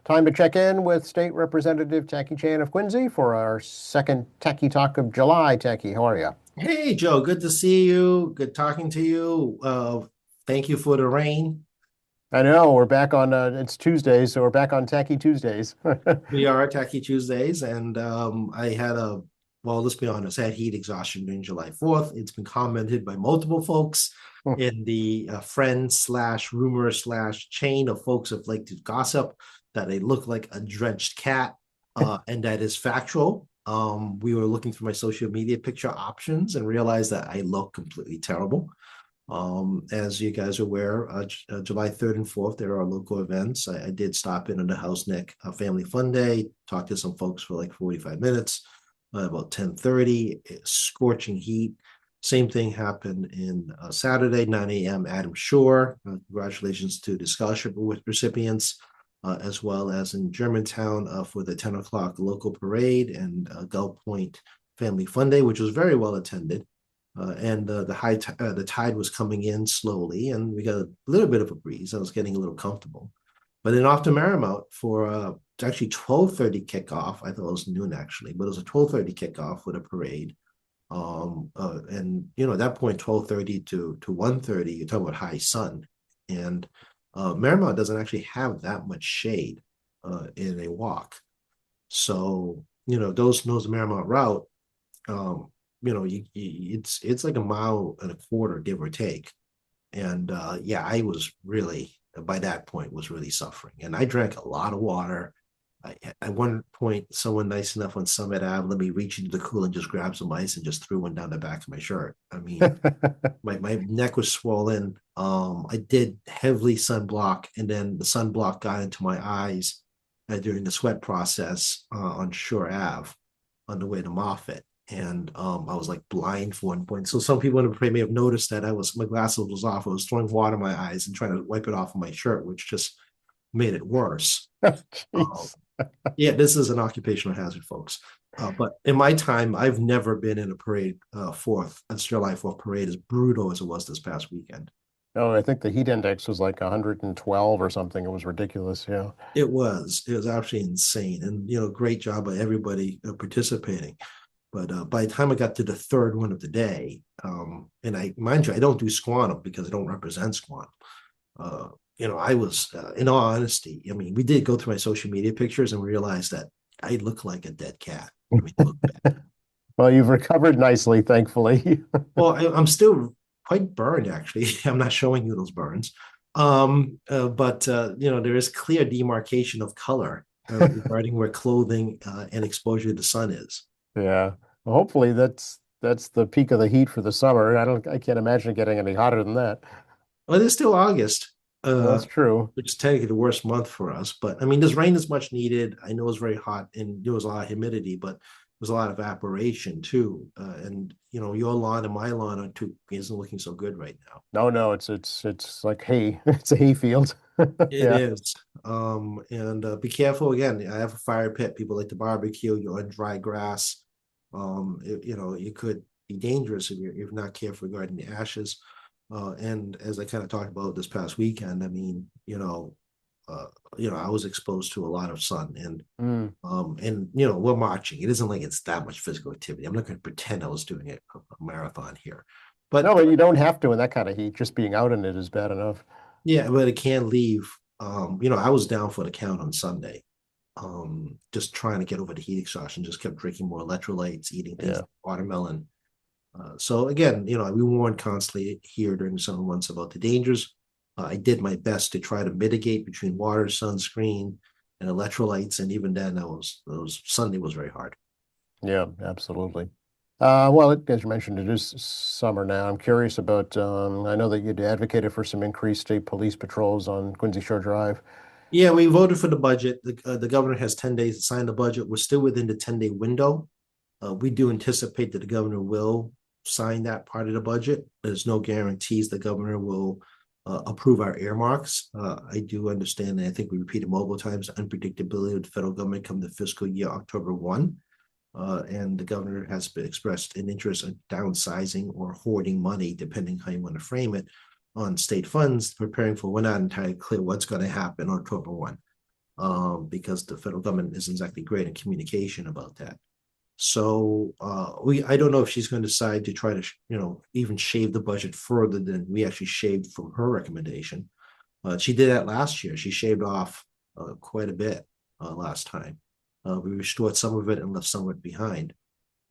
Time to check in with State Representative Tacky Chan of Quincy for our second Tacky Talk of July. Tacky, how are you? Hey Joe, good to see you. Good talking to you. Thank you for the rain. I know we're back on, it's Tuesdays, so we're back on Tacky Tuesdays. We are Tacky Tuesdays, and well, let's be honest, I had heat exhaustion during July 4th. It's been commented by multiple folks in the friend slash rumor slash chain of folks of like to gossip that they look like a drenched cat, and that is factual. We were looking through my social media picture options and realized that I look completely terrible. As you guys are aware, July 3rd and 4th, there are local events. I did stop in on the House Neck Family Fun Day, talked to some folks for like 45 minutes, about 10:30, scorching heat. Same thing happened in Saturday, 9 a.m. Adam Shore. Congratulations to the scholarship recipients, as well as in Germantown for the 10 o'clock local parade and Gull Point Family Fun Day, which was very well attended. And the tide was coming in slowly, and we got a little bit of a breeze. I was getting a little comfortable, but then off to Marymount for actually 12:30 kickoff. I thought it was noon actually, but it was a 12:30 kickoff with a parade. And at that point, 12:30 to 1:30, you're talking about high sun, and Marymount doesn't actually have that much shade in a walk. So those knows the Marymount route. Um, it's like a mile and a quarter, give or take. And yeah, I was really by that point was really suffering, and I drank a lot of water. At one point, someone nice enough on Summit Ave let me reach into the cooler and just grab some ice and just threw one down the back of my shirt. I mean, my neck was swollen. I did heavily sunblock, and then the sunblock got into my eyes during the sweat process on Shore Ave on the way to Moffett. And I was like blind for one point. So some people in the parade may have noticed that my glasses was off. I was throwing water in my eyes and trying to wipe it off of my shirt, which just made it worse. Uh, Jeez. yeah, this is an occupational hazard, folks. But in my time, I've never been in a parade, July 4th parade as brutal as it was this past weekend. Oh, I think the heat index was like 112 or something. It was ridiculous. Yeah. It was absolutely insane. And, great job by everybody participating. But by the time I got to the third one of the day, and mind you, I don't do Squantum because I don't represent Squantum. Uh, I was, in all honesty, I mean, we did go through my social media pictures and realized that I look like a dead cat. I mean, look bad. Well, you've recovered nicely, thankfully. Well, I'm still quite burned, actually. I'm not showing you those burns. But there is clear demarcation of color regarding where clothing and exposure to the sun is. Yeah. Well, hopefully that's the peak of the heat for the summer. I can't imagine it getting any hotter than that. Well, it's still August, Well, that's true. which is technically the worst month for us. But I mean, this rain is much needed. I know it's very hot and there was a lot of humidity, but there's a lot of evaporation too. And your lawn and my lawn are too isn't looking so good right now. No, no, it's like hay. It's a hay field. It Yeah. is. And be careful again. I have a fire pit. People like to barbecue. You're on dry grass. It could be dangerous if you're not careful regarding the ashes. And as I kind of talked about this past weekend, I mean, I was exposed to a lot of sun, Mm. and we're marching. It isn't like it's that much physical activity. I'm not going to pretend I was doing a marathon here, No, but but you don't have to in that kind of heat. Just being out in it is bad enough. yeah, but it can't leave. I was down for the count on Sunday. Just trying to get over the heat exhaustion. Just kept drinking more electrolytes, eating things Yeah. like watermelon. So again, we warned constantly here during the summer months about the dangers. I did my best to try to mitigate between water, sunscreen, and electrolytes, and even then, that was Sunday was very hard. Yeah, absolutely. Well, as you mentioned, it is summer now. I'm curious about, I know that you'd advocated for some increased state police patrols on Quincy Shore Drive. Yeah, we voted for the budget. The governor has 10 days to sign the budget. We're still within the 10-day window. We do anticipate that the governor will sign that part of the budget. There's no guarantees the governor will approve our earmarks. I do understand, and I think we repeated multiple times, the unpredictability of the federal government come the fiscal year October 1. And the governor has expressed an interest in downsizing or hoarding money, depending how you want to frame it, on state funds, preparing for we're not entirely clear what's going to happen on October 1. because the federal government isn't exactly great in communication about that. So I don't know if she's going to decide to try to even shave the budget further than we actually shaved from her recommendation. She did that last year. She shaved off quite a bit last time. We restored some of it and left some of it behind.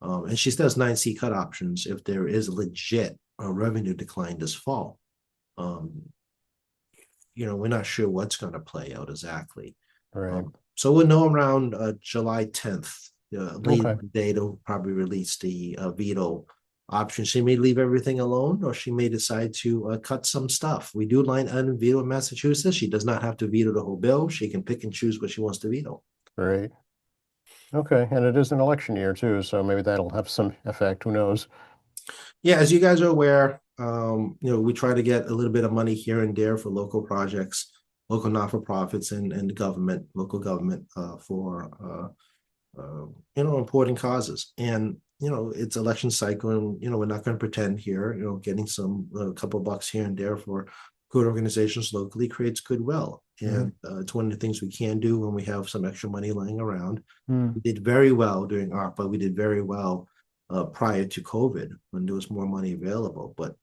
And she does 9C cut options if there is a legit revenue decline this fall. We're not sure what's going to play out exactly. Right. So we'll know around July 10th. Late Okay. day, they'll probably release the veto option. She may leave everything alone, or she may decide to cut some stuff. We do line item veto in Massachusetts. She does not have to veto the whole bill. She can pick and choose what she wants to veto. Great. Okay. And it is an election year too, so maybe that'll have some effect. Who knows? Yeah, as you guys are aware, we try to get a little bit of money here and there for local projects, local not-for-profits, and government, local government for important causes. And it's election cycle, and we're not going to pretend here. Getting a couple of bucks here and there for good organizations locally creates goodwill, and it's one of the things we can do when we have some extra money lying around. We did very well during ARPA. We did very well prior to COVID when there was more money available. But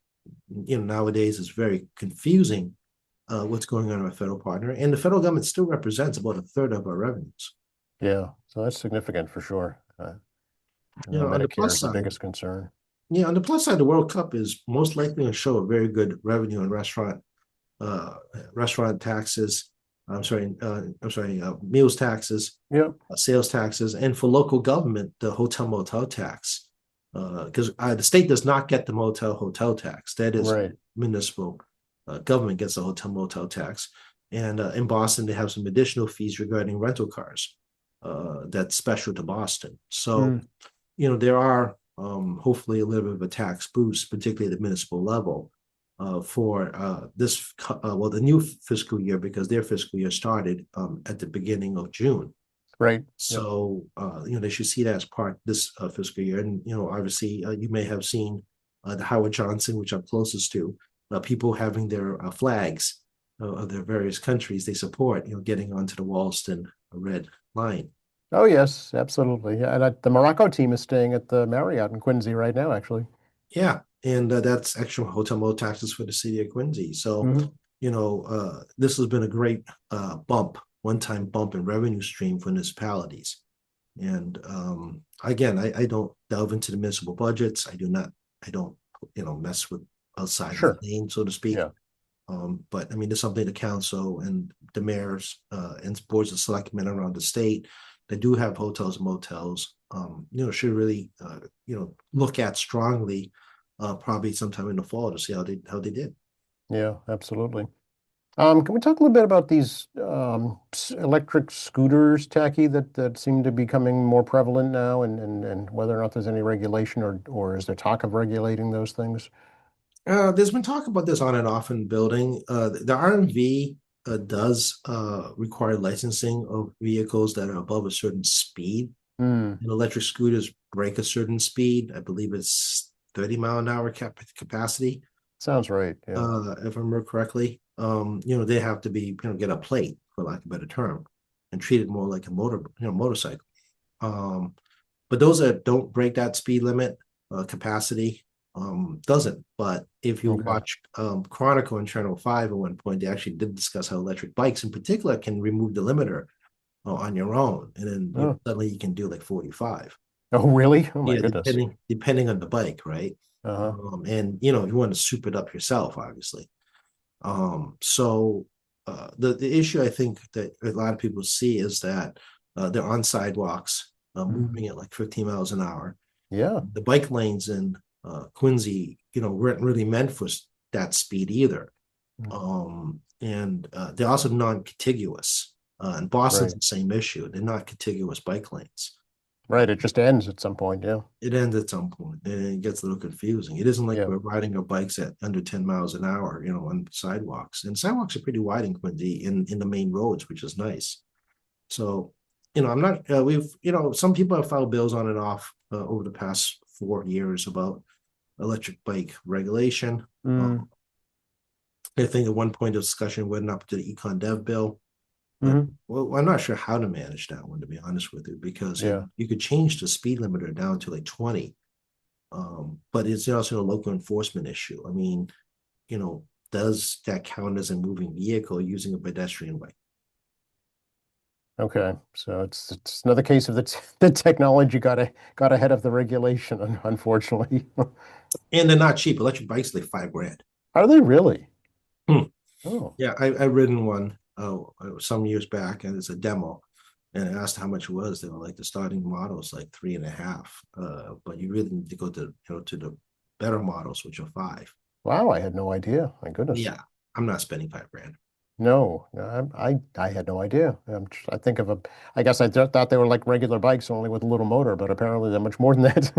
nowadays it's very confusing what's going on with our federal partner, and the federal government still represents about a third of our revenues. Yeah. So that's significant for sure. On the Medicare plus is the side, biggest concern. on the plus side, the World Cup is most likely going to show a very good revenue in restaurant taxes. Meals taxes, Yep. sales taxes, and for local government, the hotel motel tax. Because the state does not get the hotel tax. That is Right. municipal government gets the hotel motel tax. And in Boston, they have some additional fees regarding rental cars. That's special to Boston. So, there are hopefully a little bit of a tax boost, particularly at the municipal level, for the new fiscal year, because their fiscal year started at the beginning of June. Right. Yep. So, they should see that as part of this fiscal year. And, obviously, you may have seen the Howard Johnson, which I'm closest to, people having their flags of their various countries they support, getting onto the Wallaston Red Line. Oh, yes, absolutely. Yeah, and the Morocco team is staying at the Marriott in Quincy right now, actually. Yeah, and that's extra hotel motel taxes for the city of Quincy. So, this has been a great one-time bump in revenue stream for municipalities. And again, I don't delve into the municipal budgets. I don't mess with outside Sure. the lane, so to speak. Yeah. But I mean, there's something the council and the mayors and boards of selectmen around the state that do have hotels and motels, should really, look at strongly, probably sometime in the fall to see how they did. Yeah, absolutely. Can we talk a little bit about these electric scooters, Tacky, that seem to be becoming more prevalent now, and whether or not there's any regulation or is there talk of regulating those things? There's been talk about this on and off in building. The RMV does require licensing of vehicles that are above a certain speed. And electric scooters break a certain speed. I believe it's 30-mile-an-hour capacity. Sounds right. Yeah. If I remember correctly. They have to be, get a plate, for lack of a better term, and treat it more like a motorcycle. But those that don't break that speed limit capacity doesn't. But if you watch Chronicle and Channel 5 at one point, they actually did discuss how electric bikes in particular can remove the limiter on your own, and then suddenly you can do like 45. Oh, really? Oh my goodness. Depending on the bike, right? And you want to soup it up yourself, obviously. So the issue I think that a lot of people see is that they're on sidewalks, moving at like 15 miles an hour. Yeah. The bike lanes in Quincy, weren't really meant for that speed either. And they're also non-contiguous. And Boston's the same issue. They're not contiguous bike lanes. Right. It just ends at some point. Yeah. It ends at some point, and it gets a little confusing. It isn't like we're riding our bikes at under 10 miles an hour, on sidewalks. And sidewalks are pretty wide in Quincy in the main roads, which is nice. So, I'm not, some people have filed bills on and off over the past 4 years about electric bike regulation. I think at one point the discussion went up to the Econ Dev bill. Hmm. Well, I'm not sure how to manage that one, to be honest with you, because Yeah. you could change the speed limiter down to like 20. But it's also a local enforcement issue. I mean, does that count as a moving vehicle using a pedestrian way? Okay. So it's another case of the technology got ahead of the regulation, unfortunately. And they're not cheap. Electric bikes like 5 grand. Are they really? Hmm. Oh, Yeah, I ridden one some years back, and it's a demo. And I asked how much it was. They were like the starting model is like 3.5. But you really need to go to the better models, which are 5. wow. I had no idea. My goodness. Yeah, I'm not spending 5 grand. No, I had no idea. I think of I guess I thought they were like regular bikes, only with a little motor, but apparently they're much more than that.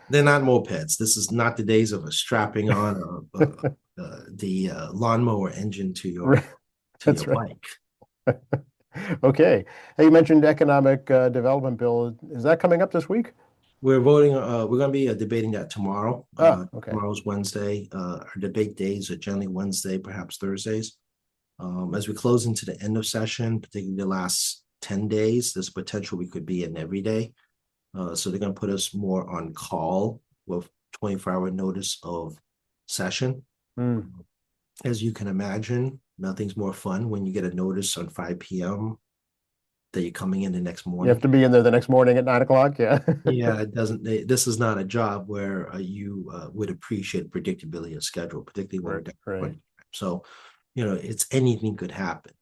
They're not mopeds. This is not the days of a strapping on the lawnmower engine Right, to your that's right. bike. Okay. Hey, you mentioned economic development bill. Is that coming up this week? We're voting. We're going to be debating that tomorrow. Ah, okay. Tomorrow's Wednesday. Our debate days are generally Wednesday, perhaps Thursdays. As we close into the end of session, particularly the last 10 days, there's potential we could be in every day. So they're going to put us more on call with 24-hour notice of session. Hmm. As you can imagine, nothing's more fun when you get a notice on 5 p.m. that you're coming in the next You have morning. to be in there the next morning at 9 o'clock. Yeah. Yeah, it doesn't. This is not a job where you would appreciate predictability of schedule, particularly when Right, we're down right. 20. So, it's anything could happen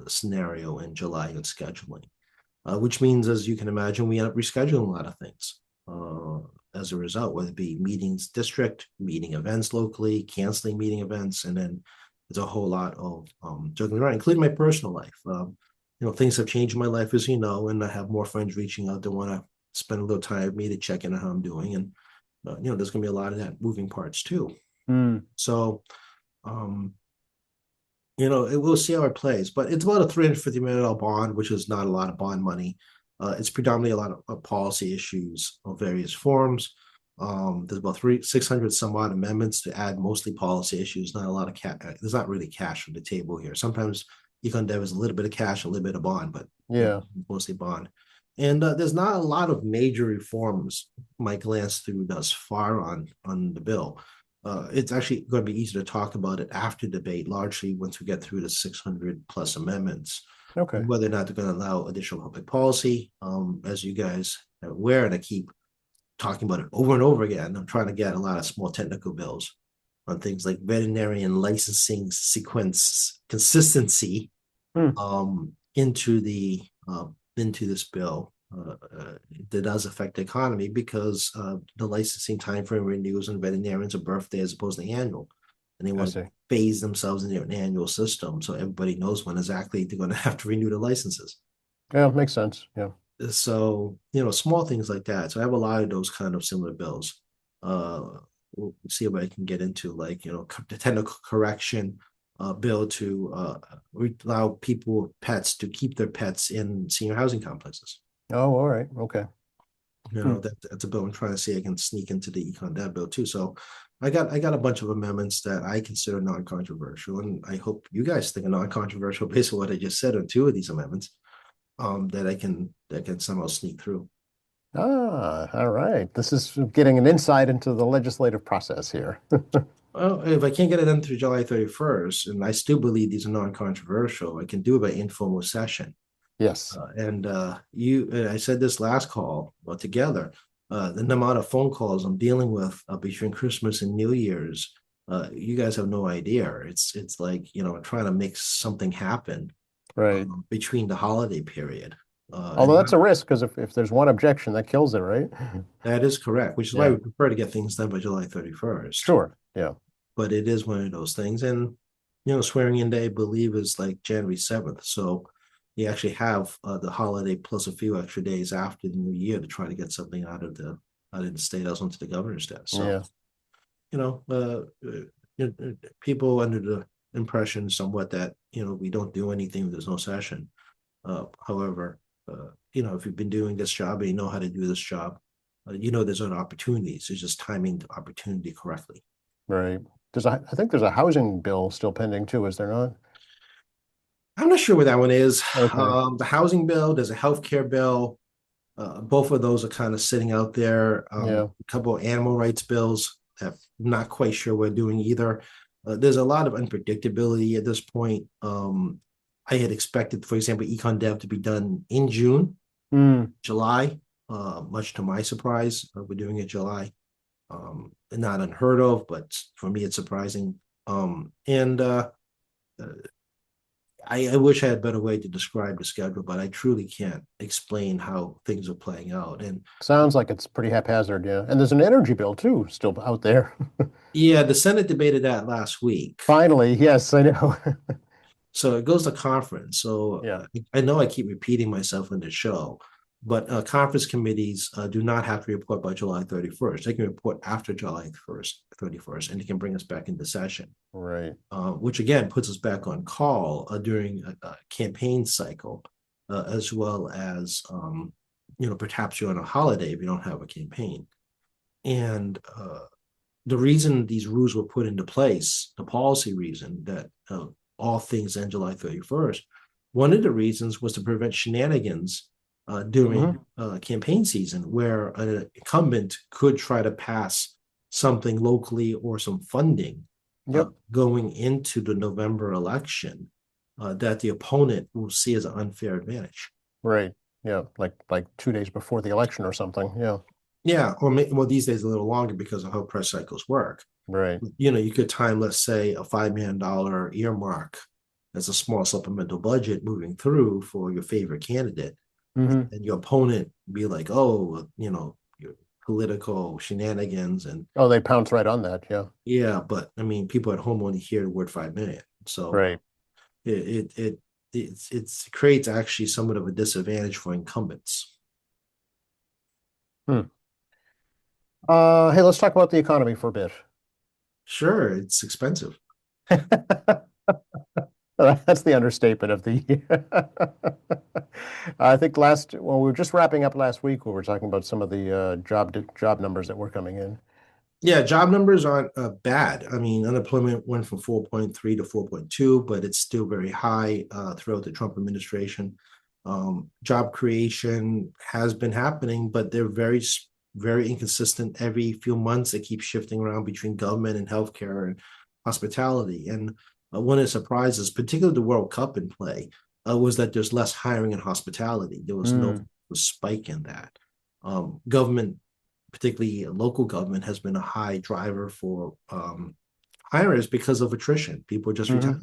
scenario in July in scheduling, which means, as you can imagine, we end up rescheduling a lot of things as a result, whether it be meetings district, meeting events locally, canceling meeting events, and then there's a whole lot of juggling around, including my personal life. Things have changed in my life, as you know, and I have more friends reaching out that want to spend a little time with me to check in on how I'm doing. And, there's going to be a lot of that moving parts too. Hmm. So, um, we'll see how it plays, but it's about a $350 million bond, which is not a lot of bond money. It's predominantly a lot of policy issues of various forms. There's about 600 some odd amendments to add mostly policy issues, not a lot of cash. There's not really cash on the table here. Sometimes econ dev is a little bit of cash, a little bit of bond, but Yeah. mostly bond. And there's not a lot of major reforms my glance through thus far on the bill. It's actually going to be easier to talk about it after debate, largely once we get through the 600 plus amendments, Okay. whether or not they're going to allow additional public policy. As you guys are aware, and I keep talking about it over and over again, I'm trying to get a lot of small technical bills on things like veterinarian licensing sequence consistency Hmm. into this bill that does affect the economy because the licensing time frame renews on veterinarians a birthday as opposed to annual, and they I want to see. phase themselves into an annual system so everybody knows when exactly they're going to have to renew the licenses. Yeah, makes sense. Yeah. So small things like that. So I have a lot of those kind of similar bills. We'll see if I can get into like the technical correction bill to allow people with pets to keep their pets in senior housing complexes. Oh, all right. Okay. Hmm. That's a bill I'm trying to see I can sneak into the econ dev bill too. So I got a bunch of amendments that I consider non-controversial, and I hope you guys think are non-controversial based on what I just said on 2 of these amendments. That can somehow sneak through. Ah, all right. This is getting an insight into the legislative process here. Well, if I can't get it done through July 31st, and I still believe these are non-controversial, I can do it by informal session. Yes. I said this last call together. The amount of phone calls I'm dealing with between Christmas and New Year's, you guys have no idea. It's like trying to make something happen Right. between the holiday period. Although that's a risk because if there's one objection, that kills it, right? That is correct, which is why Yeah. we prefer to get things done by July 31st. Sure. Yeah. But it is one of those things. And, swearing in day, I believe, is like January 7th. So you actually have the holiday plus a few extra days after the new year to try to get something out of the state house onto the governor's desk. So, Yeah. you know, uh, people under the impression somewhat that, we don't do anything, there's no session. However, if you've been doing this job and you know how to do this job, there's other opportunities. It's just timing the opportunity correctly. Right. I think there's a housing bill still pending too, is there not? I'm not sure where that one is. Okay. The housing bill, there's a healthcare bill. Both of those are kind of sitting out there. Yeah. A couple of animal rights bills that I'm not quite sure we're doing either. There's a lot of unpredictability at this point. I had expected, for example, Econ Dev to be done in June, Mm. July. Much to my surprise, we're doing it July. Not unheard of, but for me, it's surprising. And I wish I had a better way to describe the schedule, but I truly can't explain how things are playing out. And Sounds like it's pretty haphazard, yeah. And there's an energy bill too, still out there. yeah, the Senate debated that last week. Finally, yes, I know. So it goes to conference. So Yeah. I know I keep repeating myself in the show, but conference committees do not have to report by July 31st. They can report after July 31st, and they can bring us back into session, Right. which again puts us back on call during a campaign cycle, as well as, perhaps you're on a holiday if you don't have a campaign. And the reason these rules were put into place, the policy reason that all things end July 31st, one of the reasons was to prevent shenanigans during Hmm. campaign season, where an incumbent could try to pass something locally or some funding Yep. going into the November election that the opponent will see as an unfair advantage. Right. Yeah. Like 2 days before the election or something. Yeah. Yeah, or well, these days a little longer because of how press cycles work. Right. You could time, let's say, a $5 million earmark as a small supplemental budget moving through for your favorite candidate, Hmm. and your opponent be like, oh, your political shenanigans, and Oh, they pounce right on that. Yeah. yeah, but I mean, people at home only hear the word 5 million, so Right. it creates actually somewhat of a disadvantage for incumbents. Hmm. Hey, let's talk about the economy for a bit. Sure, it's expensive. That's the understatement of the year. I think we were just wrapping up last week. We were talking about some of the job numbers that were coming in. Yeah, job numbers aren't bad. I mean, unemployment went from 4.3 to 4.2, but it's still very high throughout the Trump administration. Job creation has been happening, but they're very inconsistent. Every few months, they keep shifting around between government and healthcare and hospitality. And one of the surprises, particularly the World Cup in play, was that there's less hiring in hospitality. There was no Mm, spike in that. Government, particularly local government, has been a high driver for hires because of attrition. People just retire.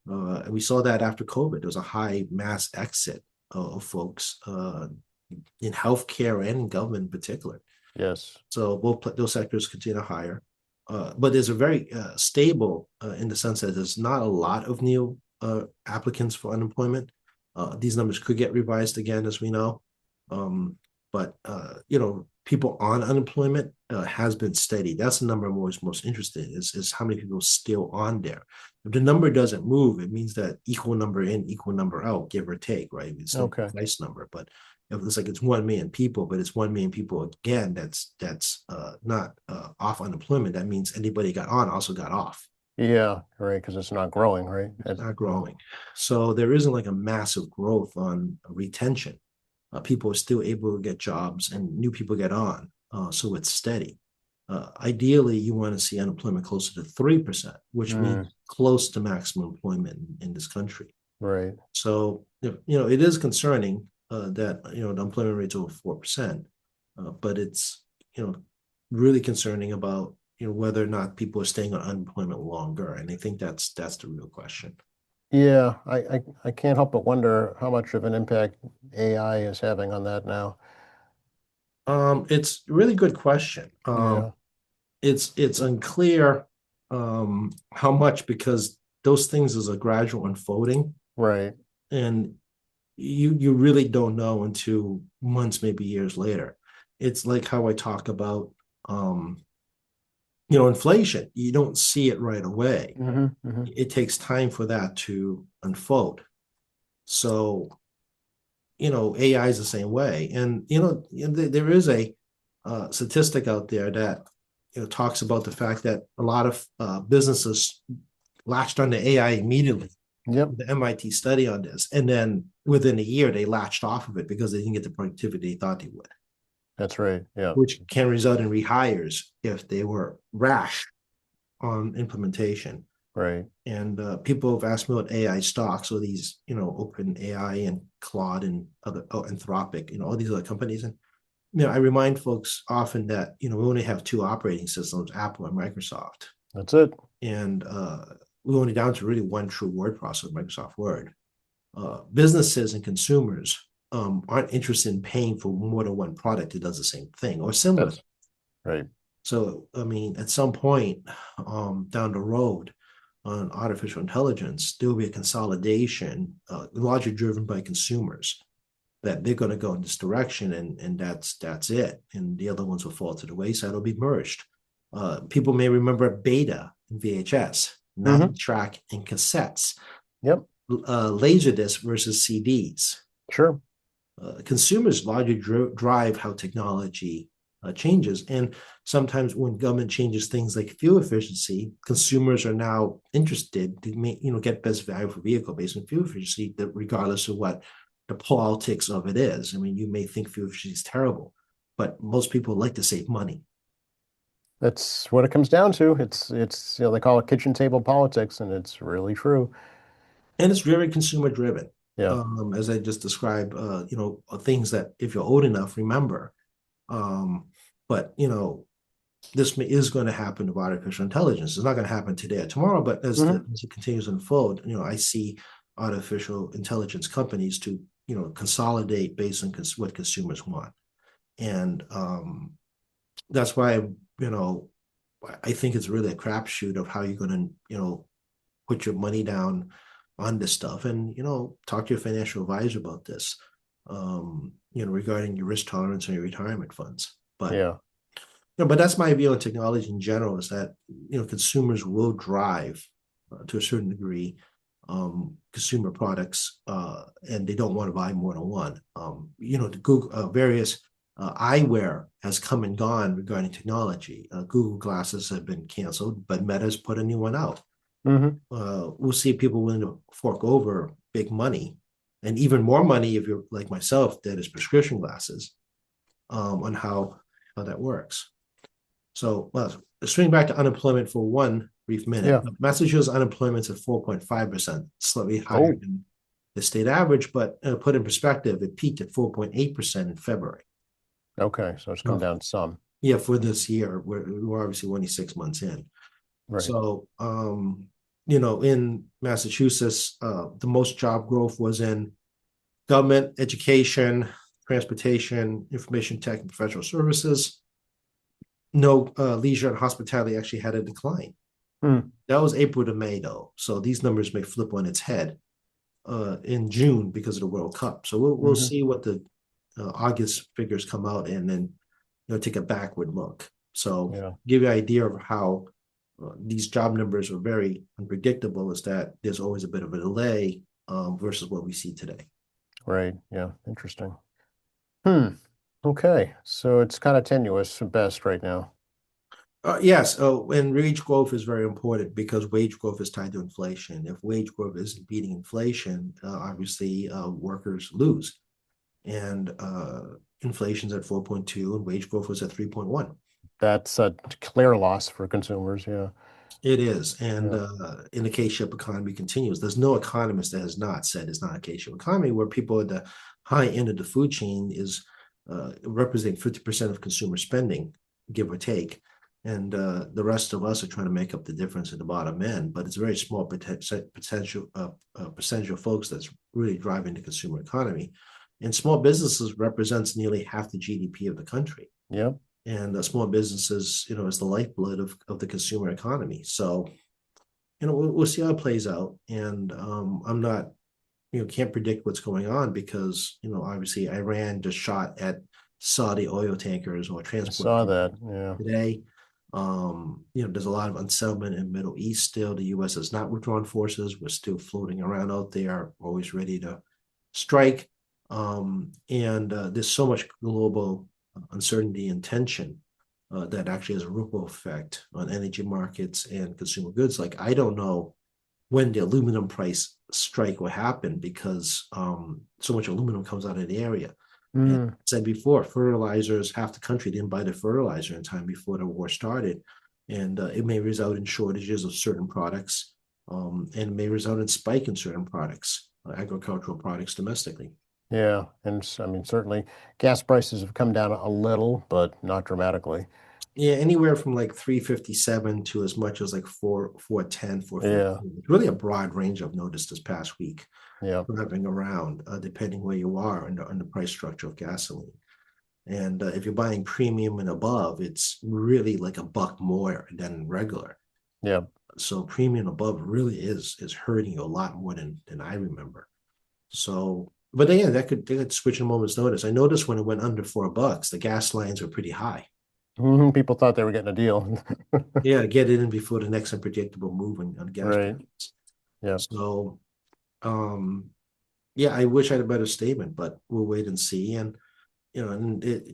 hmm. And we saw that after COVID. There was a high mass exit of folks in healthcare and in government in particular. Yes. So both those sectors continue to hire. But there's a very stable in the sense that there's not a lot of new applicants for unemployment. These numbers could get revised again, as we know. Um, but people on unemployment has been steady. That's the number I'm always most interested in, is how many people are still on there. If the number doesn't move, it means that equal number in, equal number out, give or take, right? It's no Okay. precise number, but it looks like it's 1 million people, but it's 1 million people again. That's not off unemployment. That means anybody got on also got off. Yeah, right, because it's not growing, right? It's not growing, so there isn't like a massive growth on retention. People are still able to get jobs, and new people get on, so it's steady. Ideally, you want to see unemployment closer to 3%, which Mm, means close to maximum employment in this country. right. So it is concerning that the employment rate's over 4%, but it's really concerning about whether or not people are staying on unemployment longer, and I think that's the real question. Yeah, I can't help but wonder how much of an impact AI is having on that now. It's a really good question. Yeah, It's unclear how much, because those things is a gradual unfolding, right. and you really don't know until months, maybe years later. It's like how I talk about inflation. You don't see it right away. Hmm. Hmm. It takes time for that to unfold. So, AI is the same way. And, there is a statistic out there that, talks about the fact that a lot of businesses latched onto AI immediately Yep. the MIT study on this. And then within a year, they latched off of it because they didn't get the productivity they thought they would, That's right. Yeah. which can result in rehires if they were rash on implementation. Right. And people have asked me about AI stocks, or these, Open AI and Claude and other, Anthropic, all these other companies. And, I remind folks often that, we only have two operating systems, Apple and Microsoft. That's it. And we're only down to really one true word processor, Microsoft Word. Businesses and consumers aren't interested in paying for more than one product that does the same thing or similar. That's right. So, I mean, at some point down the road on artificial intelligence, there will be a consolidation, largely driven by consumers, that they're going to go in this direction, and that's it. And the other ones will fall to the wayside. It'll be merged. People may remember Beta and VHS, 9-track and cassettes, Yep. Laserdisc versus CDs. Sure. Consumers largely drive how technology changes. And sometimes when government changes things like fuel efficiency, consumers are now interested to get best value for vehicle based on fuel efficiency, regardless of what the politics of it is. I mean, you may think fuel efficiency is terrible, but most people like to save money. That's what it comes down to. It's they call it kitchen table politics, and it's really true. And it's very consumer driven. Yeah. As I just described, things that if you're old enough, remember. But this is going to happen with artificial intelligence. It's not going to happen today or tomorrow, but as it continues to unfold, I see artificial intelligence companies to consolidate based on what consumers want, and that's why I think it's really a crapshoot of how you're going to put your money down on this stuff, and talk to your financial advisor about this, regarding your risk tolerance and your retirement funds. But yeah. But that's my view on technology in general, is that consumers will drive to a certain degree consumer products, and they don't want to buy more than one. The Google various eyewear has come and gone regarding technology. Google glasses have been canceled, but Meta's put a new one out. We'll see people willing to fork over big money, and even more money if you're like myself, that is prescription glasses, on how that works. So, swing back to unemployment for one brief minute. Yeah. Massachusetts unemployment's at 4.5%, slightly higher than the state average, but put in perspective, it peaked at 4.8% in February. Okay, so it's come down some. Yeah, for this year, we're obviously only 6 months in. Right. So, in Massachusetts, the most job growth was in government, education, transportation, information tech, and professional services. No, leisure and hospitality actually had a decline. That was April to May, though. So these numbers may flip on its head in June because of the World Cup. So we'll see what the August figures come out, and then take a backward look. So give you an idea of how these job numbers are very unpredictable, is that there's always a bit of a delay versus what we see today. Right. Yeah. Interesting. Okay. So it's kind of tenuous at best right now. Yes. And wage growth is very important because wage growth is tied to inflation. If wage growth isn't beating inflation, obviously workers lose. And inflation's at 4.2 and wage growth was at 3.1. That's a clear loss for consumers. Yeah. It is. And in the K-shaped economy continues. There's no economist that has not said it's not a K-shaped economy, where people at the high end of the food chain is representing 50% of consumer spending, give or take. And the rest of us are trying to make up the difference at the bottom end. But it's a very small percentage of folks that's really driving the consumer economy. And small businesses represents nearly half the GDP of the country. Yep. And small businesses, is the lifeblood of the consumer economy. So, we'll see how it plays out. And I'm not, can't predict what's going on because, obviously Iran just shot at Saudi oil tankers or transport. I saw that. Yeah. Today, there's a lot of unsettlement in the Middle East still. The U.S. has not withdrawn forces. We're still floating around out there, always ready to strike. And there's so much global uncertainty and tension that actually has a ripple effect on energy markets and consumer goods. Like, I don't know when the aluminum price strike will happen because so much aluminum comes out of the area. And Mm, said before, fertilizers, half the country didn't buy the fertilizer in time before the war started. And it may result in shortages of certain products, and it may result in spike in certain products, agricultural products domestically. yeah, and I mean certainly gas prices have come down a little, but not dramatically. Yeah, anywhere from like 357 to as much as like 410, 450. Yeah, It's really a broad range I've noticed this past week yeah. driving around, depending where you are on the price structure of gasoline. And if you're buying premium and above, it's really like a buck more than regular. Yeah. So premium above really is hurting you a lot more than I remember. So, but again, they could switch in a moment's notice. I noticed when it went under $4, the gas lines were pretty high. People thought they were getting a deal. Yeah, to get it in before the next unpredictable move on gas Right. prices. Yeah. So, um, yeah, I wish I had a better statement, but we'll wait and see. And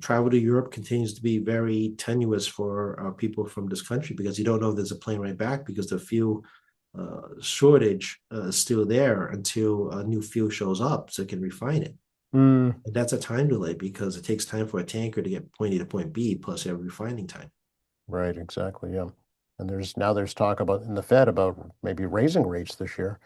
travel to Europe continues to be very tenuous for people from this country because you don't know if there's a plane right back because the fuel shortage is still there until a new fuel shows up so it can refine it. Mm, And that's a time delay because it takes time for a tanker to get point A to point B plus every refining time. right, exactly. Yeah. And there's talk about in the Fed about maybe raising rates this year.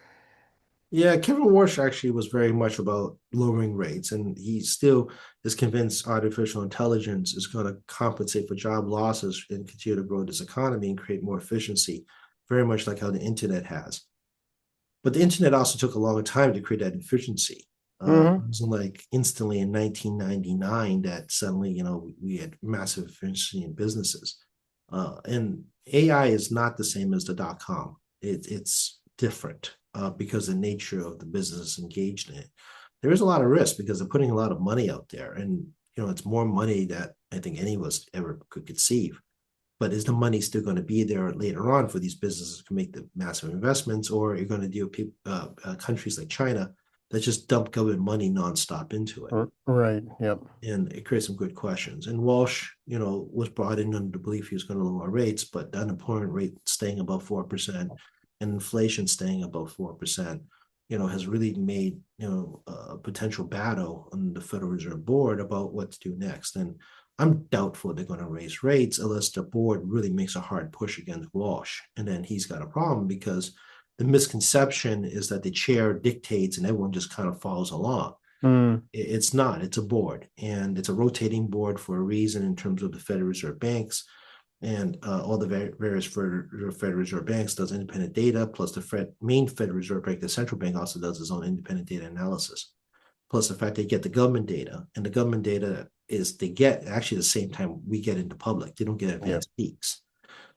Yeah, Kevin Warsh actually was very much about lowering rates, and he still is convinced artificial intelligence is going to compensate for job losses and continue to grow this economy and create more efficiency, very much like how the internet has. But the internet also took a long time to create that efficiency. It Hmm. wasn't like instantly in 1999 that suddenly, we had massive efficiency in businesses. And AI is not the same as the dot com. It's different because the nature of the business engaged in it. There is a lot of risk because they're putting a lot of money out there, and it's more money that I think any of us ever could conceive. But is the money still going to be there later on for these businesses to make the massive investments, or are you going to deal with countries like China that just dump government money nonstop into it? Right. Yep. And it creates some good questions. And Walsh, was brought in under the belief he was going to lower rates, but the unemployment rate staying above 4% and inflation staying above 4%, has really made, a potential battle on the Federal Reserve Board about what to do next. And I'm doubtful they're going to raise rates unless the board really makes a hard push against Walsh. And then he's got a problem because the misconception is that the chair dictates and everyone just kind of follows along. Mm, It's not. It's a board, and it's a rotating board for a reason in terms of the Federal Reserve banks and all the various Federal Reserve banks does independent data, plus the main Federal Reserve Bank, the central bank, also does its own independent data analysis. Plus the fact they get the government data, and the government data is they get actually the same time we get into public. They don't get yep. advanced peaks.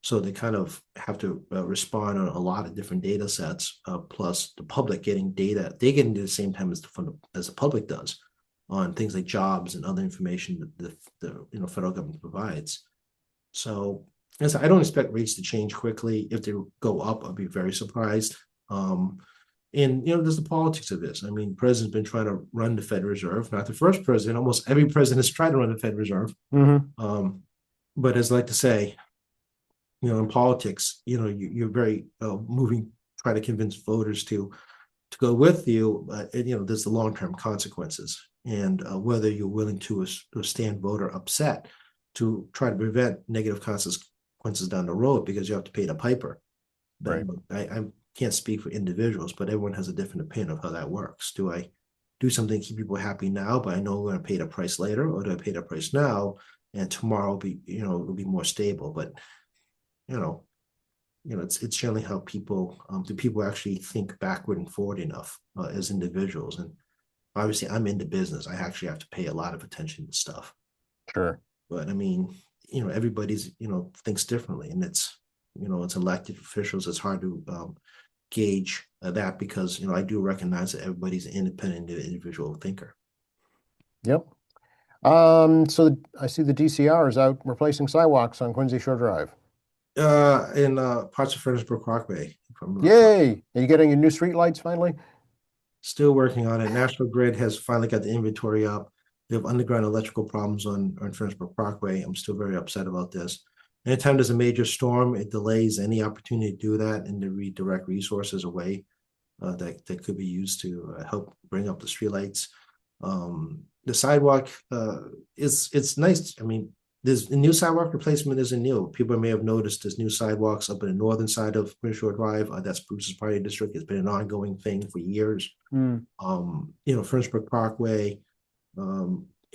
So they kind of have to respond on a lot of different data sets, plus the public getting data. They get into the same time as the public does on things like jobs and other information that the federal government provides. So as I don't expect rates to change quickly. If they go up, I'll be very surprised. And there's the politics of this. I mean, president's been trying to run the Federal Reserve. Not the first president. Almost every president has tried to run the Federal Reserve. Hmm. But as I like to say, in politics, you're very moving, try to convince voters to go with you. There's the long term consequences, and whether you're willing to stand voter upset to try to prevent negative consequences down the road because you have to pay the piper. But Right. I can't speak for individuals, but everyone has a different opinion of how that works. Do I do something to keep people happy now, but I know we're going to pay the price later, or do I pay the price now and tomorrow will be it'll be more stable? But you know, it's generally how people do people actually think backward and forward enough as individuals. And obviously, I'm into business. I actually have to pay a lot of attention to stuff. Sure. But I mean, everybody's thinks differently, and it's elected officials. It's hard to gauge that because I do recognize that everybody's an independent individual thinker. Yep. So I see the DCR is out replacing sidewalks on Quincy Shore Drive. In parts of Fredericksburg Parkway, if I'm not correct. Yay! Are you getting your new street lights finally? Still working on it. National Grid has finally got the inventory up. They have underground electrical problems on Fredericksburg Parkway. I'm still very upset about this. anytime there's a major storm, it delays any opportunity to do that and to redirect resources away that could be used to help bring up the streetlights. The sidewalk is it's nice. I mean, there's a new sidewalk replacement isn't new. People may have noticed there's new sidewalks up in the northern side of Crenshaw Drive. That's Bruce's Party District. It's been an ongoing thing for years. Mm. Furnace Brook Parkway,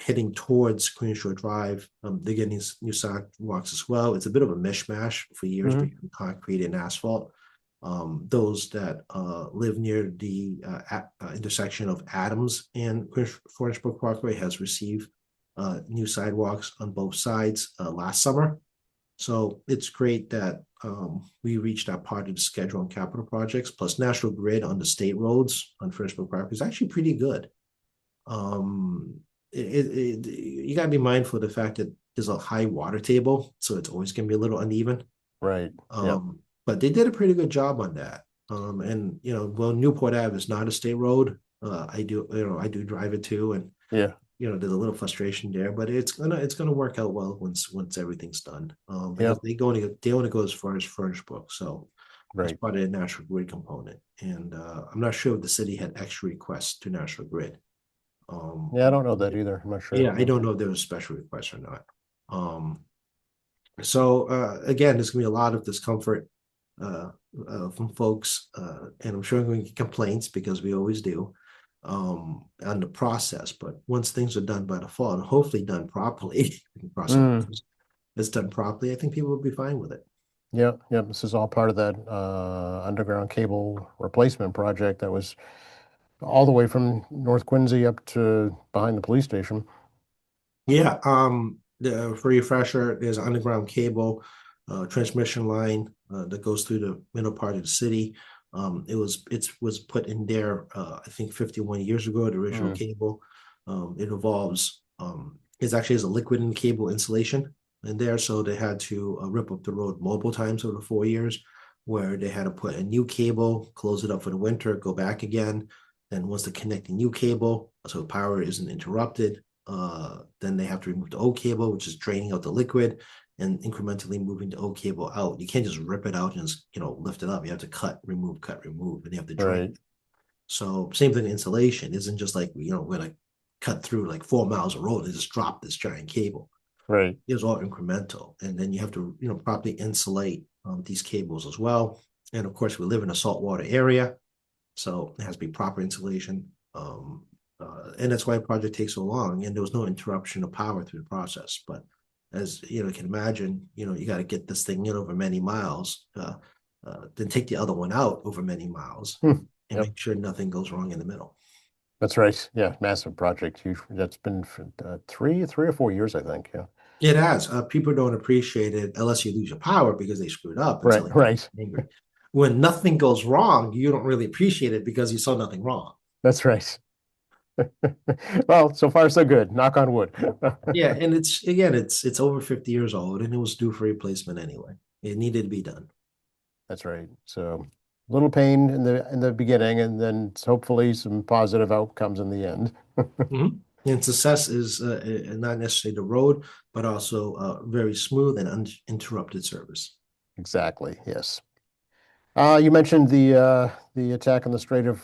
heading towards Crenshaw Drive, they're getting new sidewalks as well. It's a bit of a mishmash for years between concrete and asphalt. Those that live near the intersection of Adams and Furnace Brook Parkway has received new sidewalks on both sides last summer. So it's great that we reached that part of the schedule on capital projects. Plus, National Grid on the state roads on Furnace Brook Parkway is actually pretty good. You got to be mindful of the fact that there's a high water table, so it's always going to be a little uneven. Right. But they did a pretty good job on that. And Newport Ave is not a state road. I do drive it too, and yeah, there's a little frustration there, but it's gonna work out well once everything's done. They only go as far as Furnace Brook, so it's part of the National Grid component. And I'm not sure if the city had extra requests to National Grid. I don't know that either. I'm not sure. Yeah, I don't know if there was a special request or not. So again, there's gonna be a lot of discomfort from folks, and I'm sure I'm going to get complaints because we always do on the process. But once things are done by default and hopefully done properly, it's done properly, I think people will be fine with it. Yeah. This is all part of that underground cable replacement project that was all the way from North Quincy up to behind the police station. Yeah. For refresher, there's an underground cable transmission line that goes through the middle part of the city. It was put in there, I think 51 years ago, the original cable. It involves, it actually has a liquid in cable insulation in there, so they had to rip up the road multiple times over 4 years, where they had to put a new cable, close it up for the winter, go back again. Then once they connect the new cable, so power isn't interrupted, then they have to remove the old cable, which is draining out the liquid and incrementally moving the old cable out. You can't just rip it out and just, lift it up. You have to cut, remove, and you have to drain. Right. So same thing, insulation isn't just like, we're going to cut through like 4 miles of road and just drop this giant cable. Right. It's all incremental. And then you have to, properly insulate these cables as well. And of course, we live in a saltwater area, so it has to be proper insulation. And that's why the project takes so long. And there was no interruption of power through the process. But as you can imagine, you got to get this thing in over many miles, then take the other one out over many miles, and make sure nothing goes wrong in the middle. That's right. Yeah, massive project. That's been for 3 or 4 years, I think. Yeah, it has. People don't appreciate it unless you lose your power because they screwed up. Right. Angry. When nothing goes wrong, you don't really appreciate it because you saw nothing wrong. That's right. Well, so far so good. Knock on wood. Yeah, and it's over 50 years old, and it was due for replacement anyway. It needed to be done. That's right. So a little pain in the beginning, and then hopefully some positive outcomes in the end. And success is not necessarily the road, but also very smooth and uninterrupted service. Exactly. Yes. You mentioned the attack on the Strait of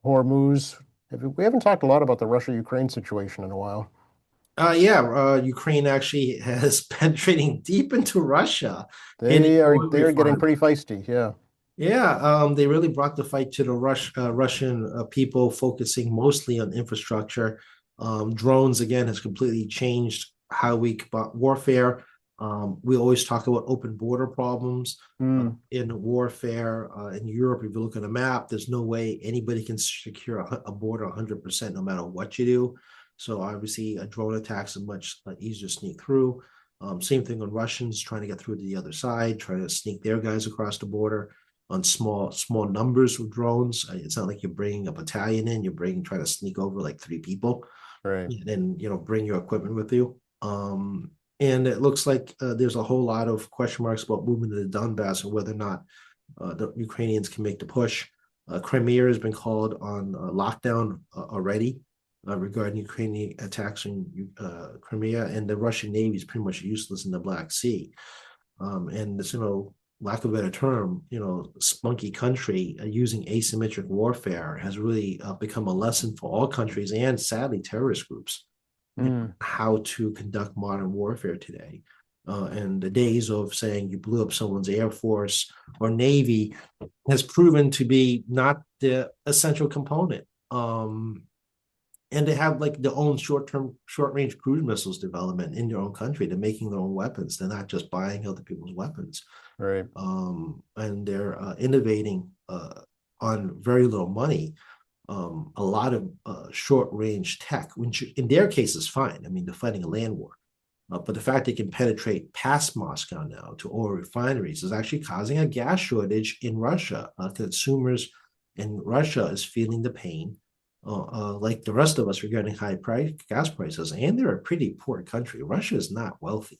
Hormuz. We haven't talked a lot about the Russia-Ukraine situation in a while. Ukraine actually has penetrating deep into Russia. They are getting pretty feisty. Yeah. Yeah, they really brought the fight to the Russian people, focusing mostly on infrastructure. Drones, again, has completely changed how we combat warfare. We always talk about open border problems in warfare. In Europe, if you look at a map, there's no way anybody can secure a border 100% no matter what you do. So obviously, a drone attack is much easier to sneak through. Same thing on Russians trying to get through to the other side, trying to sneak their guys across the border on small numbers of drones. It's not like you're bringing a battalion in; you're trying to sneak over like 3 people, right? And then bring your equipment with you. And it looks like there's a whole lot of question marks about movement to the Donbass and whether or not the Ukrainians can make the push. Crimea has been called on lockdown already regarding Ukrainian attacks in Crimea, and the Russian Navy is pretty much useless in the Black Sea. and this, lack of a better term, spunky country using asymmetric warfare has really become a lesson for all countries and sadly terrorist groups Mm, how to conduct modern warfare today. And the days of saying you blew up someone's air force or navy has proven to be not the essential component. And they have like their own short range cruise missiles development in their own country. They're making their own weapons. They're not just buying other people's weapons. right. And they're innovating on very little money. A lot of short range tech, which in their case is fine. I mean, they're fighting a land war. But the fact they can penetrate past Moscow now to oil refineries is actually causing a gas shortage in Russia. Consumers in Russia is feeling the pain, like the rest of us regarding gas prices. And they're a pretty poor country. Russia is not wealthy.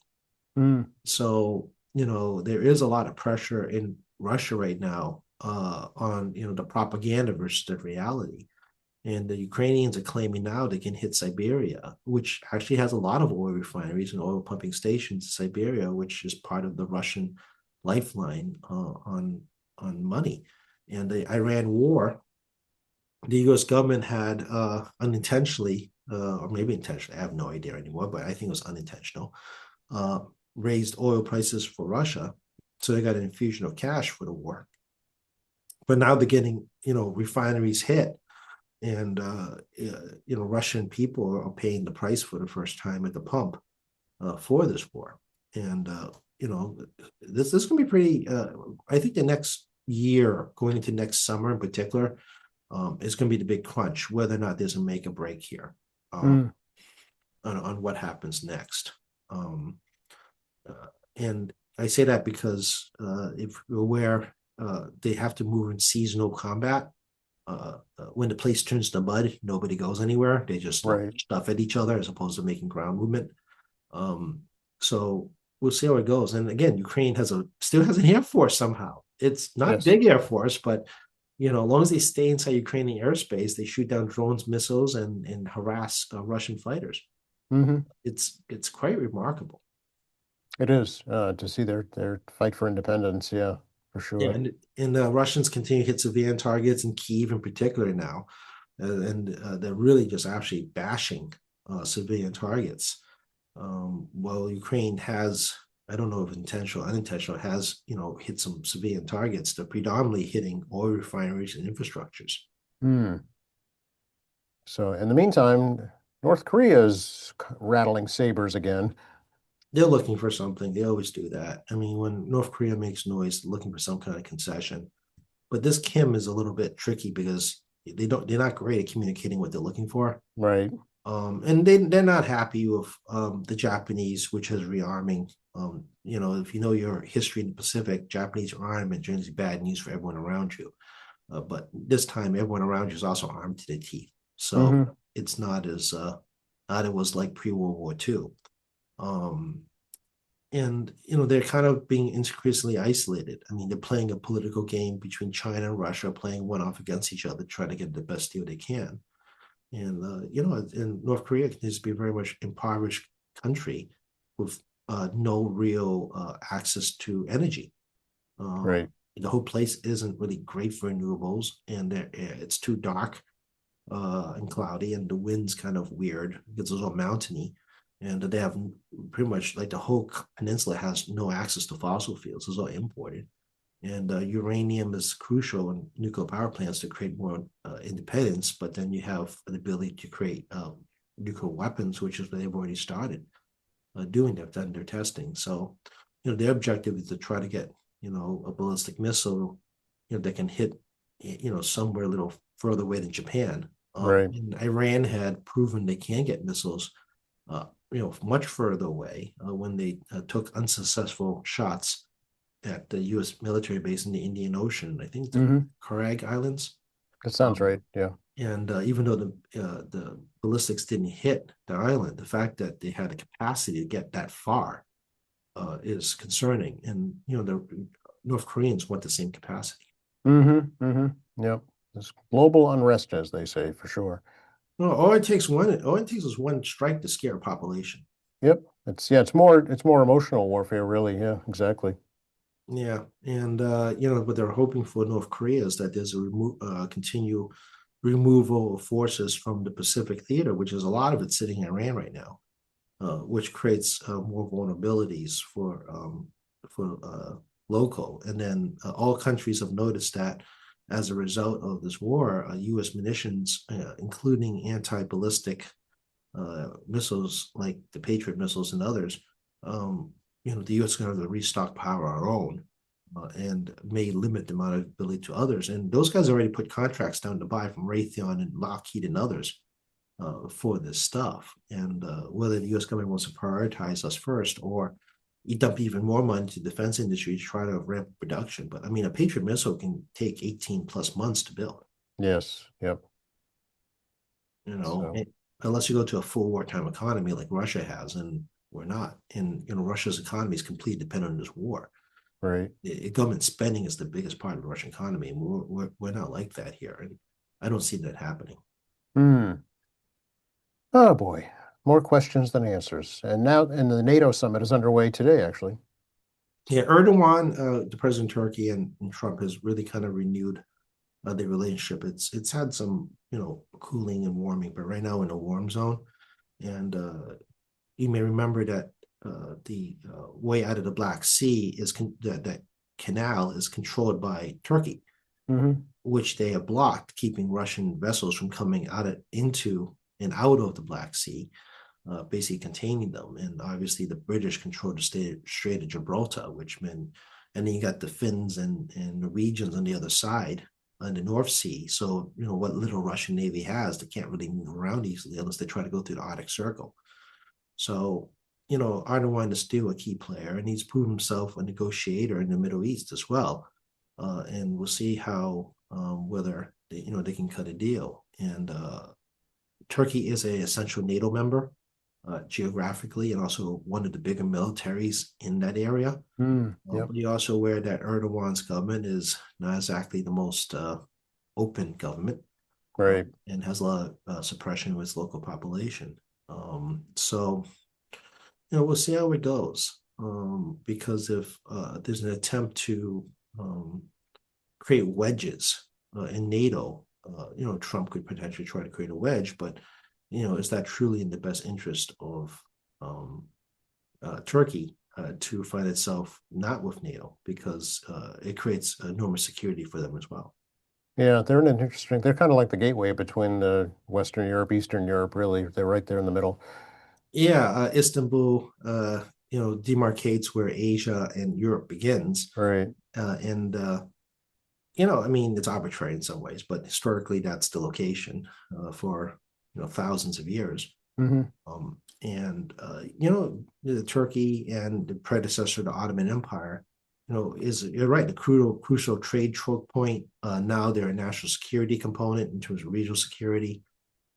Mm, So, there is a lot of pressure in Russia right now on, the propaganda versus the reality. And the Ukrainians are claiming now they can hit Siberia, which actually has a lot of oil refineries and oil pumping stations in Siberia, which is part of the Russian lifeline on money. And the Iran war, the U.S. government had unintentionally, or maybe intentionally, I have no idea anymore, but I think it was unintentional, raised oil prices for Russia. So they got an infusion of cash for the war. But now they're getting, refineries hit and Russian people are paying the price for the first time at the pump for this war, and this can be pretty. I think the next year, going into next summer in particular, is going to be the big crunch. Whether or not there's a make or break here mm, on what happens next, and I say that because if you're aware, they have to move in seasonal combat when the place turns to mud, nobody goes anywhere. They just right. stuff at each other as opposed to making ground movement. So we'll see how it goes. And again, Ukraine still has an air force somehow. It's not Yes. big air force, but as long as they stay inside Ukrainian airspace, they shoot down drones, missiles, and harass Russian fighters. Hmm. It's quite remarkable. It is to see their fight for independence. Yeah, for Yeah, sure. and the Russians continue to hit civilian targets in Kyiv in particular now, and they're really just actually bashing civilian targets. While Ukraine has, I don't know if intentional, or unintentional, has hit some civilian targets. They're predominantly hitting oil refineries and infrastructures. Mm. So in the meantime, North Korea is rattling sabers again. They're looking for something. They always do that. I mean, when North Korea makes noise, looking for some kind of concession. But this Kim is a little bit tricky because they're not great at communicating what they're looking for. Right. And they're not happy with the Japanese, which is rearming. If you know your history in the Pacific, Japanese armament generally bad news for everyone around you. But this time, everyone around you is also armed to the teeth, so Hmm. it's not it was like pre-World War II. Um, and they're kind of being increasingly isolated. I mean, they're playing a political game between China and Russia, playing one off against each other, trying to get the best deal they can. And and North Korea continues to be a very much impoverished country with no real access to energy. Right. The whole place isn't really great for renewables, and it's too dark and cloudy, and the wind's kind of weird because it's all mountainy, and they have pretty much like the whole peninsula has no access to fossil fuels; it's all imported. And uranium is crucial in nuclear power plants to create more independence. But then you have the ability to create nuclear weapons, which is what they've already started doing. They've done their testing. So, their objective is to try to get, a ballistic missile, that can hit, somewhere a little further away than Japan. Right. And Iran had proven they can get missiles, much further away when they took unsuccessful shots at the U.S. military base in the Indian Ocean. I think the Hmm. Karag Islands. That sounds Um, right. Yeah. and even though the ballistics didn't hit the island, the fact that they had the capacity to get that far is concerning. And the North Koreans want the same capacity. Hmm. Hmm. Yep. It's global unrest, as they say, for sure. No, all it takes is one strike to scare a population. Yep. it's more emotional warfare, really. Yeah, exactly. Yeah, and what they're hoping for North Korea is that there's a continue removal of forces from the Pacific theater, which is a lot of it sitting in Iran right now, which creates more vulnerabilities for local. And then all countries have noticed that as a result of this war, U.S. munitions, including anti-ballistic missiles like the Patriot missiles and others, um, the U.S. is going to have to restock power our own, and may limit the amount of ability to others. And those guys already put contracts down to buy from Raytheon and Lockheed and others for this stuff. And whether the U.S. government wants to prioritize us first or dump even more money to the defense industry to try to ramp production. But I mean, a Patriot missile can take 18 plus months to build. Yes. Yep. You know, So, unless you go to a full wartime economy like Russia has, and we're not. And Russia's economy is completely dependent on this war. right. Government spending is the biggest part of the Russian economy, and we're not like that here, and I don't see that happening. Hmm. Oh boy. More questions than answers. And the NATO summit is underway today, actually. Yeah, Erdogan, the president of Turkey, and Trump has really kind of renewed the relationship. It's had some cooling and warming, but right now we're in a warm zone, and you may remember that the way out of the Black Sea is that canal is controlled by Turkey, Hmm. which they have blocked, keeping Russian vessels from coming into and out of the Black Sea, basically containing them. And obviously, the British control the Strait of Gibraltar, which meant, and then you got the Finns and Norwegians on the other side on the North Sea. So, what little Russian Navy has, they can't really move around easily unless they try to go through the Arctic Circle. So, Erdogan is still a key player, and he's proven himself a negotiator in the Middle East as well. And we'll see how whether they can cut a deal. And Turkey is a essential NATO member geographically, and also one of the bigger militaries in that area. Mm, yep. But you're also aware that Erdogan's government is not exactly the most open government, Right. and has a lot of suppression of its local population. So we'll see how it goes. Because if there's an attempt to um, create wedges in NATO, Trump could potentially try to create a wedge, but is that truly in the best interest of um, Turkey to find itself not with NATO, because it creates enormous security for them as well. Yeah, they're kind of like the gateway between the Western Europe, Eastern Europe, really. They're right there in the middle. Yeah, Istanbul, demarcates where Asia and Europe begins, Right. and I mean, it's arbitrary in some ways, but historically, that's the location for thousands of years. Hmm. And the Turkey and the predecessor, the Ottoman Empire, is, you're right, the crucial trade choke point. Now they're a national security component in terms of regional security.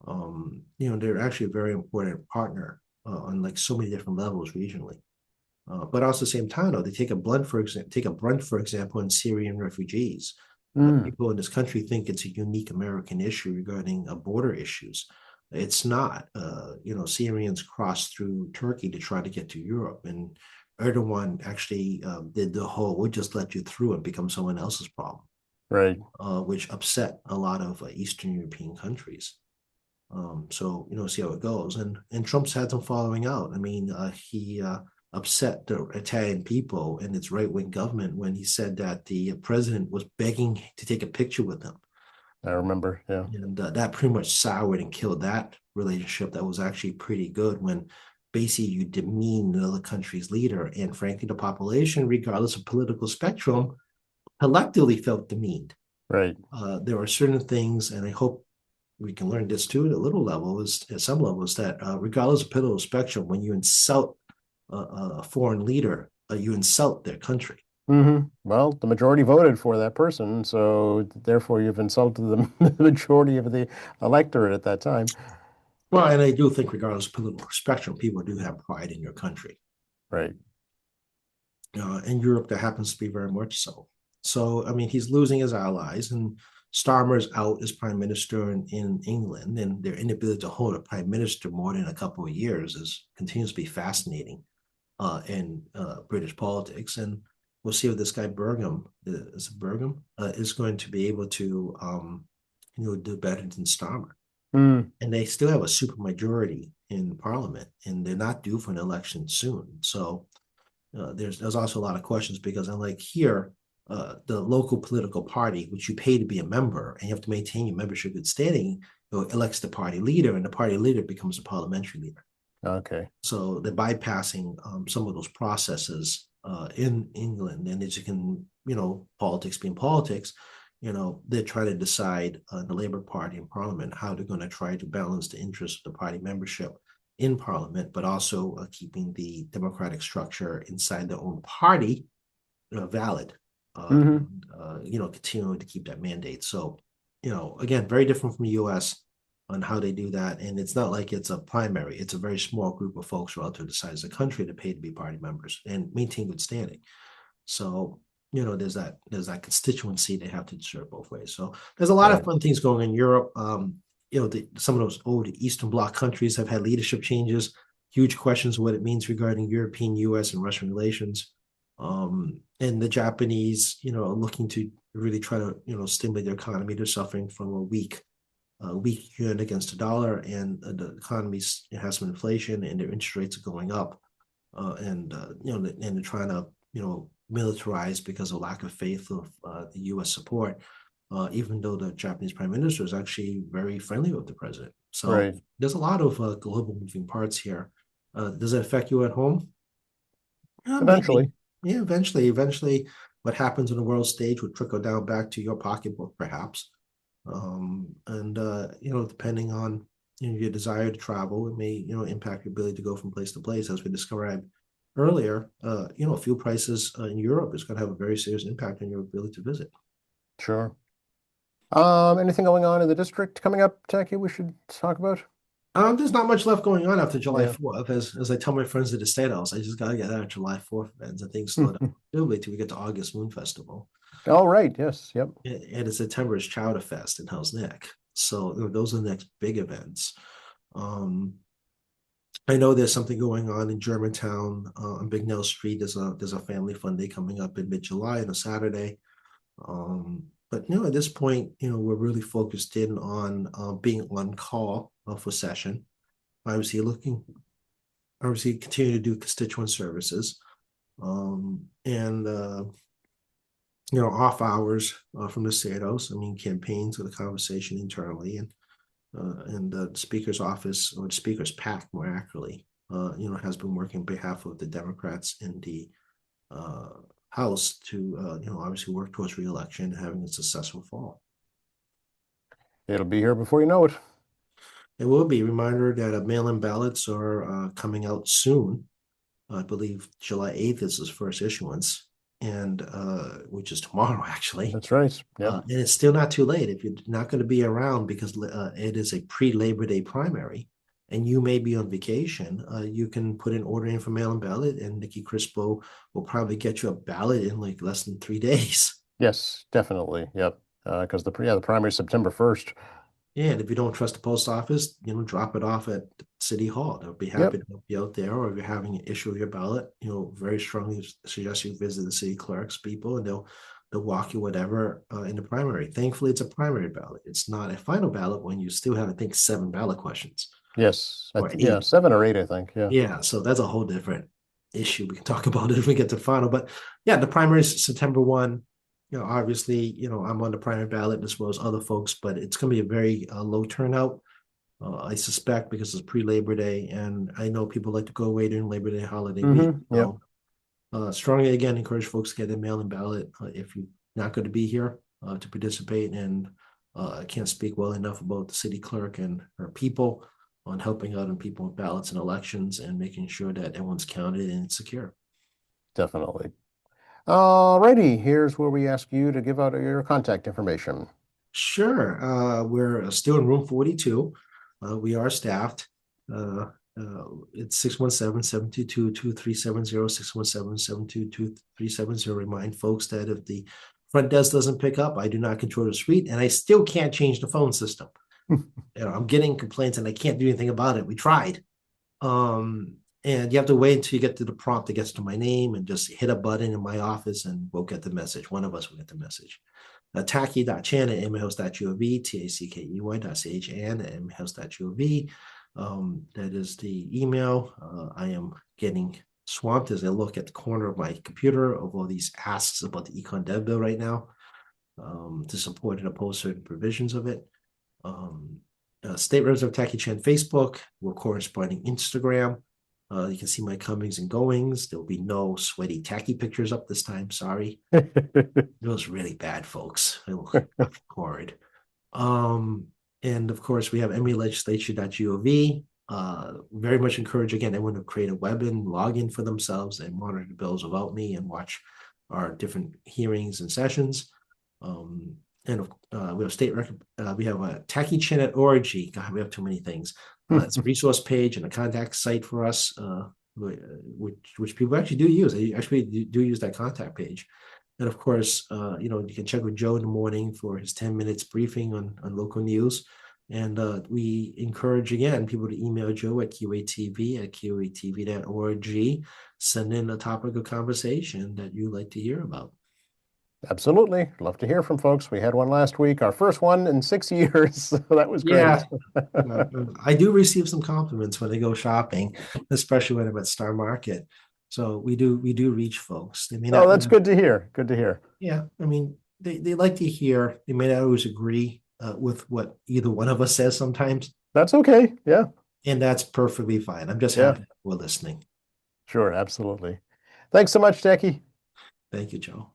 They're actually a very important partner on like so many different levels regionally. But also at the same time, though, they take a brunt, for example, in Syrian refugees. Mm, People in this country think it's a unique American issue regarding border issues. It's not. Syrians cross through Turkey to try to get to Europe, and Erdogan actually did the whole "we'll just let you through" and become someone else's problem, right. which upset a lot of Eastern European countries. So see how it goes. And Trump's had some following out. I mean, he upset the Italian people and its right wing government when he said that the president was begging to take a picture with him, I remember. Yeah. and that pretty much soured and killed that relationship that was actually pretty good. When basically you demean another country's leader, and frankly, the population, regardless of political spectrum, collectively felt demeaned. Right. There are certain things, and I hope we can learn this too at a little level, is at some levels, that regardless of political spectrum, when you insult a foreign leader, you insult their country. Well, the majority voted for that person, so therefore you've insulted the majority of the electorate at that time. Well, and I do think, regardless of political spectrum, people do have pride in your country. Right. In Europe, that happens to be very much so. So, I mean, he's losing his allies, and Starmer's out as prime minister in England, and their inability to hold a prime minister more than a couple of years continues to be fascinating in British politics. And we'll see if this guy Burgum is going to be able to do better than Starmer. Mm. And they still have a supermajority in Parliament, and they're not due for an election soon. So there's also a lot of questions because unlike here, the local political party, which you pay to be a member, and you have to maintain your membership good standing, elects the party leader, and the party leader becomes a parliamentary leader. Okay. So they're bypassing some of those processes in England, and as you can, politics being politics, they're trying to decide the Labour Party in Parliament how they're going to try to balance the interests of the party membership in Parliament, but also keeping the democratic structure inside their own party valid. Mm-hmm. Continuing to keep that mandate. So, again, very different from the U.S. on how they do that, and it's not like it's a primary. It's a very small group of folks relative to the size of the country that pay to be party members and maintain good standing. So, there's that constituency they have to serve both ways. So there's a lot of fun things going on in Europe. Some of those old Eastern Bloc countries have had leadership changes. Huge questions of what it means regarding European, U.S., and Russian relations. And the Japanese, looking to really try to, stimulate their economy. They're suffering from a weak yuan against the dollar, and the economy has some inflation, and their interest rates are going up. And they're trying to, militarize because of lack of faith of the U.S. support. Even though the Japanese prime minister is actually very friendly with the president. So there's a lot of global moving parts here. Does it affect you at home? Eventually. Maybe. Yeah, eventually what happens on the world stage would trickle down back to your pocketbook, perhaps. Depending on your desire to travel, it may, impact your ability to go from place to place. As we described earlier, fuel prices in Europe is going to have a very serious impact on your ability to visit. Sure. Anything going on in the district coming up, Tacky, we should talk about? There's not much left going on after July 4th. As I tell my friends at the State House, I just got to get out of July 4th events and things slow down till we get to August Moon Festival. All right. Yes. Yep. And in September is Chowder Fest in Hell's Neck. So those are the next big events. I know there's something going on in Germantown on Bignell Street. There's a family fun day coming up in mid-July on a Saturday. But at this point, we're really focused in on being on call for session. Obviously continue to do constituent services, and off hours from the State House. Campaigns with the conversation internally, and the Speaker's office, or the Speaker's PAC, more accurately, has been working on behalf of the Democrats in the House to obviously work towards re-election and having a successful fall. It'll be here before you know it. It will be a reminder that mail-in ballots are coming out soon. I believe July 8th is his first issuance, and which is tomorrow, actually. That's right. Yeah. And it's still not too late. If you're not going to be around because it is a pre-Labor Day primary, and you may be on vacation, you can put an order in for mail-in ballot, and Nikki Crispo will probably get you a ballot in like less than 3 days. Yes, definitely. Yep. Because the primary is September 1st. Yeah, and if you don't trust the post office, drop it off at City Hall. They'll be happy to help you out there. Or if you're having an issue with your ballot, very strongly suggest you visit the city clerk's people, and they'll walk you whatever in the primary. Thankfully, it's a primary ballot. It's not a final ballot when you still have, I think, 7 ballot questions. Yes. Or 8. 7 or 8, I think. Yeah. Yeah. So that's a whole different issue. We can talk about it if we get to the final. But yeah, the primary is September 1. Obviously, I'm on the primary ballot as well as other folks, but it's going to be a very low turnout, I suspect, because it's pre-Labor Day, and I know people like to go away during Labor Day holiday week. Strongly, again, encourage folks to get a mail-in ballot if you're not going to be here to participate. And I can't speak well enough about the city clerk and her people on helping out on people with ballots and elections and making sure that everyone's counted and secure. Definitely. All righty, here's where we ask you to give out your contact information. Sure. We're still in room 42. We are staffed. It's 617-722-2370, 617-722-2370. Remind folks that if the front desk doesn't pick up. I do not control the suite, and I still can't change the phone system. I'm getting complaints and I can't do anything about it. We tried. And you have to wait until you get to the prompt that gets to my name and just hit a button in my office and we'll get the message. One of us will get the message. Tackey.chan@mhouse.gov, tackey@mhouse.gov. That is the email. I am getting swamped as I look at the corner of my computer of all these asks about the Econ Dev Bill right now, to support and oppose certain provisions of it. State Representative Tackey Chan Facebook. We're corresponding Instagram. You can see my comings and goings. There'll be no sweaty tacky pictures up this time. Sorry. It was really bad, folks. It was horrid. And of course, we have emylegislature.gov. Very much encourage, again, everyone to create a web and login for themselves and monitor the bills without me and watch our different hearings and sessions. And we have we have a tackeychan.org. God, we have too many things. It's a resource page and a contact site for us, which people actually do use. They actually do use that contact page. And of course, you can check with Joe in the morning for his 10 minutes briefing on local news. And we encourage, again, people to email Joe at qatv@qatv.org. Send in a topic of conversation that you'd like to hear about. Absolutely. Love to hear from folks. We had one last week, our first one in 6 years. So that was great. Yeah. I do receive some compliments when they go shopping, especially when I'm at Star Market. So we do reach folks. They may not, that's good to hear. Good to hear. Yeah. I mean, they like to hear, they may not always agree with what either one of us says sometimes. That's okay. Yeah. And that's perfectly fine. I'm just happy we're listening. Sure. Absolutely. Thanks so much, Jackie. Thank you, Joe.